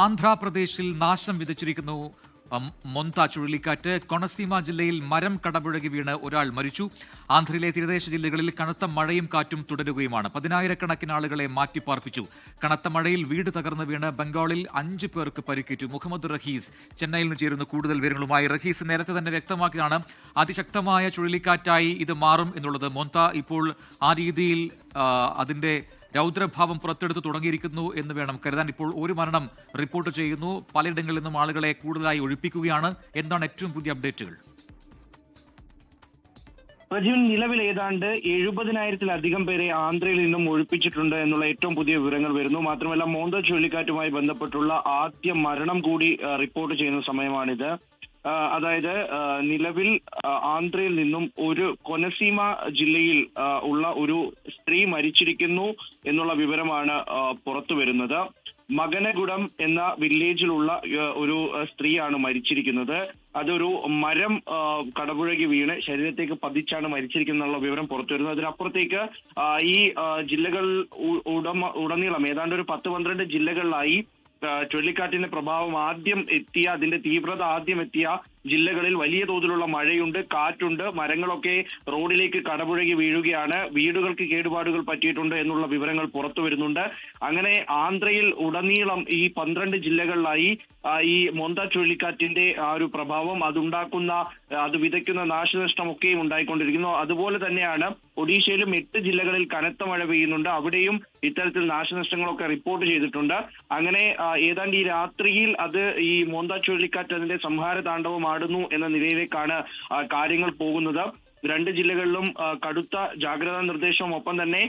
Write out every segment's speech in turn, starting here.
ആന്ധ്രാപ്രദേശിൽ നാശം വിതച്ചിരിക്കുന്നു മൊന്ത ചുഴലിക്കാറ്റ്. കൊണസീമ ജില്ലയിൽ മരം കടപുഴകി വീണ് ഒരാൾ മരിച്ചു. ആന്ധ്രയിലെ തീരദേശ ജില്ലകളിൽ കനത്ത മഴയും കാറ്റും തുടരുകയുമാണ്. 10,000-കണക്കിന് ആളുകളെ മാറ്റിപ്പാർപ്പിച്ചു. കനത്ത മഴയിൽ വീട് തകർന്നു വീണ് ബംഗാളിൽ 5 പേർക്ക് പരിക്കേറ്റു. മുഹമ്മദ് റഹീസ് ചെന്നൈയിൽ നിന്ന് ചേരുന്നു കൂടുതൽ വിവരങ്ങളുമായി. റഹീസ്, നേരത്തെ തന്നെ വ്യക്തമാക്കിയതാണ് അതിശക്തമായ ചുഴലിക്കാറ്റായി ഇത് മാറും എന്നുള്ളത്. മൊന്ത ഇപ്പോൾ ആ രീതിയിൽ അതിന്റെ രൗദ്രഭാവം പുറത്തെടുത്ത് തുടങ്ങിയിരിക്കുന്നു എന്ന് വേണം കരുതാൻ. ഇപ്പോൾ ഒരു മരണം റിപ്പോർട്ട് ചെയ്യുന്നു. പലയിടങ്ങളിൽ നിന്നും ആളുകളെ കൂടുതലായി ഒഴിപ്പിക്കുകയാണ്. എന്താണ് ഏറ്റവും പുതിയ അപ്ഡേറ്റുകൾ? നിലവിൽ ഏതാണ്ട് 70,000-ലധികം പേരെ ആന്ധ്രയിൽ നിന്നും ഒഴിപ്പിച്ചിട്ടുണ്ട് എന്നുള്ള ഏറ്റവും പുതിയ വിവരങ്ങൾ വരുന്നു. മാത്രമല്ല, മോന്ത ചുഴലിക്കാറ്റുമായി ബന്ധപ്പെട്ടുള്ള ആദ്യ മരണം കൂടി റിപ്പോർട്ട് ചെയ്യുന്ന സമയമാണിത്. അതായത് നിലവിൽ ആന്ധ്രയിൽ നിന്നും ഒരു കൊനസീമ ജില്ലയിൽ ഉള്ള ഒരു സ്ത്രീ മരിച്ചിരിക്കുന്നു എന്നുള്ള വിവരമാണ് പുറത്തു വരുന്നത്. മകനഗുഡം എന്ന വില്ലേജിലുള്ള ഒരു സ്ത്രീയാണ് മരിച്ചിരിക്കുന്നത്. അതൊരു മരം കടപുഴകി വീണ് ശരീരത്തേക്ക് പതിച്ചാണ് മരിച്ചിരിക്കുന്നുള്ള വിവരം പുറത്തു വരുന്നത്. അതിനപ്പുറത്തേക്ക് ഈ ജില്ലകൾ ഉടനീളം ഏതാണ്ട് ഒരു 10-12 ജില്ലകളിലായി ചുഴലിക്കാറ്റിന്റെ പ്രഭാവം അതിന്റെ തീവ്രത ആദ്യം എത്തിയ ജില്ലകളിൽ വലിയ തോതിലുള്ള മഴയുണ്ട്, കാറ്റുണ്ട്, മരങ്ങളൊക്കെ റോഡിലേക്ക് കടപുഴകി വീഴുകയാണ്, വീടുകൾക്ക് കേടുപാടുകൾ പറ്റിയിട്ടുണ്ട് എന്നുള്ള വിവരങ്ങൾ പുറത്തു വരുന്നുണ്ട്. അങ്ങനെ ആന്ധ്രയിൽ ഉടനീളം ഈ 12 ജില്ലകളിലായി ഈ മൊന്ത ചുഴലിക്കാറ്റിന്റെ ആ ഒരു പ്രഭാവം അത് വിതയ്ക്കുന്ന നാശനഷ്ടമൊക്കെയും ഉണ്ടായിക്കൊണ്ടിരിക്കുന്നു. അതുപോലെ തന്നെയാണ് ഒഡീഷയിലും 8 ജില്ലകളിൽ കനത്ത മഴ പെയ്യുന്നുണ്ട്. അവിടെയും ഇത്തരത്തിൽ നാശനഷ്ടങ്ങളൊക്കെ റിപ്പോർട്ട് ചെയ്തിട്ടുണ്ട്. അങ്ങനെ ഏതാണ്ട് ഈ രാത്രിയിൽ ഈ മൊന്ത ചുഴലിക്കാറ്റ് അതിന്റെ സംഹാര താണ്ഡവമാടുന്നു എന്ന നിലയിലേക്കാണ് കാര്യങ്ങൾ പോകുന്നത്. 2 ജില്ലകളിലും കടുത്ത ജാഗ്രതാ നിർദ്ദേശവും ഒപ്പം തന്നെ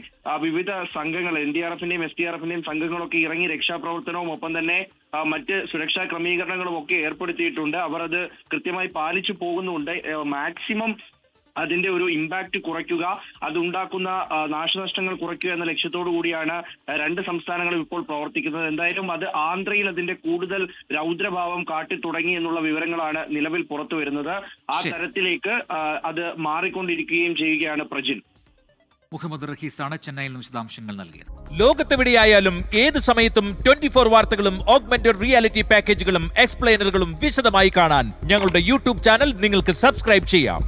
വിവിധ സംഘങ്ങൾ NDRFന്റെയും SDRFന്റെയും സംഘങ്ങളൊക്കെ ഇറങ്ങി രക്ഷാപ്രവർത്തനവും ഒപ്പം തന്നെ മറ്റ് സുരക്ഷാ ക്രമീകരണങ്ങളും ഒക്കെ ഏർപ്പെടുത്തിയിട്ടുണ്ട്. അവർ അത് കൃത്യമായി പാലിച്ചു പോകുന്നുണ്ട്. മാക്സിമം അതിന്റെ ഒരു ഇമ്പാക്ട് കുറയ്ക്കുക, അതുണ്ടാക്കുന്ന നാശനഷ്ടങ്ങൾ കുറയ്ക്കുക എന്ന ലക്ഷ്യത്തോടു കൂടിയാണ് 2 സംസ്ഥാനങ്ങളും ഇപ്പോൾ പ്രവർത്തിക്കുന്നത്. എന്തായാലും അത് ആന്ധ്രയിൽ അതിന്റെ കൂടുതൽ രൗദ്രഭാവം കാട്ടി തുടങ്ങി എന്നുള്ള വിവരങ്ങളാണ് നിലവിൽ പുറത്തു വരുന്നത്. ആ തരത്തിലേക്ക് അത് മാറിക്കൊണ്ടിരിക്കുകയും ചെയ്യുകയാണ്. പ്രജിൻ, മുഹമ്മദ് റഹീസാണ് ചെന്നൈയിൽ നിന്ന് വിശദാംശങ്ങൾ നൽകിയത്. ലോകത്തെവിടെയായാലും ഏത് സമയത്തും 24 വാർത്തകളും ഓഗ്മെന്റഡ് റിയാലിറ്റി പാക്കേജുകളും എക്സ്പ്ലെയിനറുകളും വിശദമായി കാണാൻ ഞങ്ങളുടെ YouTube ചാനൽ നിങ്ങൾക്ക് സബ്സ്ക്രൈബ് ചെയ്യാം.